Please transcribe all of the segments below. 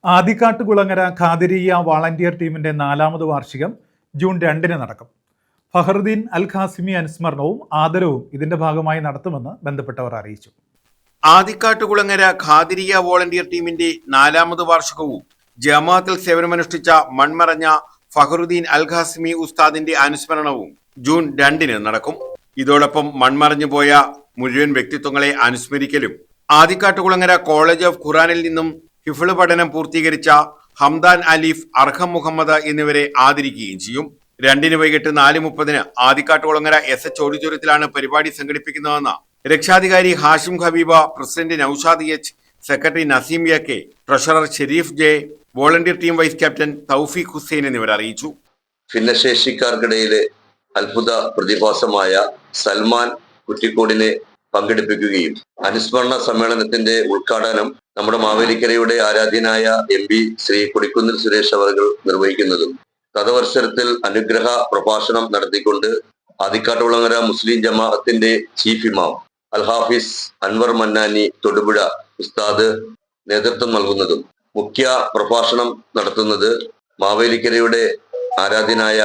Adikkattukulangara Qadiriya volunteer ടീമിന്റെ 4ാമത് വാർഷികം June 2-ന് നടക്കും. ഫഹറുദ്ദീൻ അൽ ഖാസിമി അനുസ്മരണവും ആദരവും ഇതിന്റെ ഭാഗമായി നടത്തുമെന്ന് ബന്ധപ്പെട്ടവർ അറിയിച്ചു. ആദിക്കാട്ടുകുളങ്ങര ഖാദിരിയ വോളണ്ടിയർ ടീമിന്റെ 4ാമത് വാർഷികവും ജമാഅത്തിൽ സേവനമനുഷ്ഠിച്ച മൺമറഞ്ഞ ഫഹറുദ്ദീൻ അൽ ഖാസിമി ഉസ്താദിന്റെ അനുസ്മരണവും ജൂൺ 2-ന് നടക്കും. ഇതോടൊപ്പം മൺമറഞ്ഞുപോയ മുഴുവൻ വ്യക്തിത്വങ്ങളെ അനുസ്മരിക്കലും ആദിക്കാട്ടുകുളങ്ങര കോളേജ് ഓഫ് ഖുറാനിൽ നിന്നും ഹിഫ്ള് പഠനം പൂർത്തീകരിച്ച ഹംദാൻ അലീഫ്, അർഹം മുഹമ്മദ് എന്നിവരെ ആദരിക്കുകയും ചെയ്യും. 2-ന് വൈകിട്ട് 4:30 ആദിക്കാട്ടുകുളങ്ങര SH ഓഡിറ്റോറിയത്തിലാണ് പരിപാടി സംഘടിപ്പിക്കുന്നതെന്ന് രക്ഷാധികാരി Hashim Habeeba, president Noushad H, secretary Naseem K, treasurer Sherif J, volunteer team vice captain Thoufeeq Hussain എന്നിവർ അറിയിച്ചു. ഭിന്നശേഷിക്കാർക്കിടയിലെ അത്ഭുത പ്രതിഭാസമായ സൽമാൻ കുറ്റിക്കോടിനെ പങ്കെടുപ്പിക്കുകയും അനുസ്മരണ സമ്മേളനത്തിന്റെ ഉദ്ഘാടനം നമ്മുടെ മാവേലിക്കരയുടെ ആരാധ്യനായ MP ശ്രീ കൊടിക്കുന്നിൽ സുരേഷ് അവർ നിർവഹിക്കുന്നതും തദവസരത്തിൽ അനുഗ്രഹ പ്രഭാഷണം നടത്തിക്കൊണ്ട് ആദിക്കാട്ടുകുളങ്ങര മുസ്ലിം ജമാഅത്തിന്റെ ചീഫ് ഇമാം അൽ ഹാഫിസ് അൻവർ മന്നാനി തൊടുപുഴ ഉസ്താദ് നേതൃത്വം നൽകുന്നതും മുഖ്യ പ്രഭാഷണം നടത്തുന്നത് മാവേലിക്കരയുടെ ആരാധ്യനായ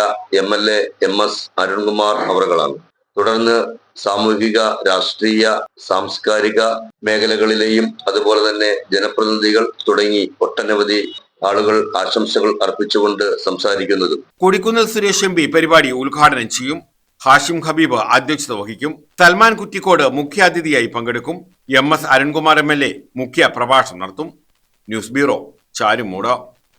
MLA MS അരുൺകുമാർ അവറുകളാണ്. തുടർന്ന് സാമൂഹിക, രാഷ്ട്രീയ, സാംസ്കാരിക മേഖലകളിലെയും അതുപോലെ തന്നെ ജനപ്രതിനിധികൾ തുടങ്ങി ഒട്ടനവധി ആളുകൾ ആശംസകൾ അർപ്പിച്ചുകൊണ്ട് സംസാരിക്കുന്നതും. കൊടിക്കുന്നിൽ സുരേഷ് MP പരിപാടി ഉദ്ഘാടനം ചെയ്യും. ഹാഷിം ഹബീബ് അധ്യക്ഷത വഹിക്കും. സൽമാൻ കുറ്റിക്കോട് മുഖ്യാതിഥിയായി പങ്കെടുക്കും. MS അരുൺകുമാർ MLA മുഖ്യ പ്രഭാഷണം നടത്തും. News bureau, Charummood.